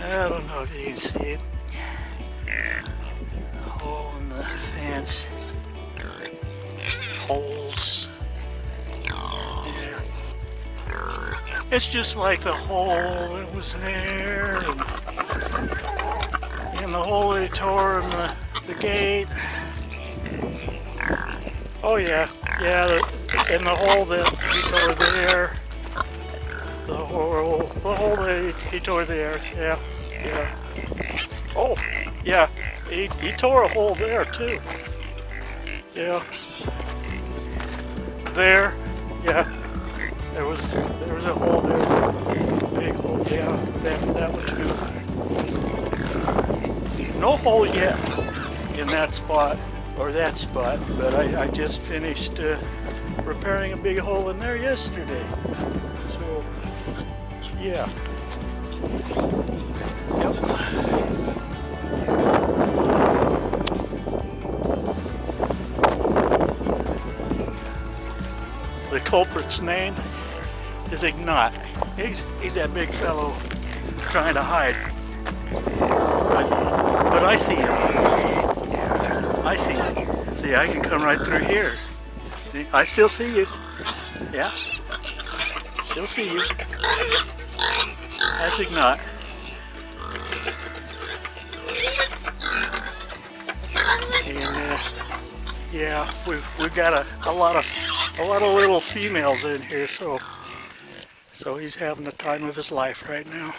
I don't know if you can see it. Hole in the fence. Holes. Yeah. It's just like the hole that was there, and the hole they tore in the gate. Oh yeah, yeah, and the hole that he tore there. The hole that he tore there. Yeah, yeah. Oh, yeah. He tore a hole there too. Yeah. There. Yeah. There was a hole there. Big hole. Yeah. That one too. No hole yet in that spot or that spot, but I just finished repairing a big hole in there yesterday. So yeah. Yep. The culprit's name is Ignat. He's that big fellow trying to hide. But I see him. I see him. See, I can come right through here. See, I still see you. Yeah. Still see you. That's Ignat. And yeah, we've got a lot of little females in here, so he's having the time of his life right now.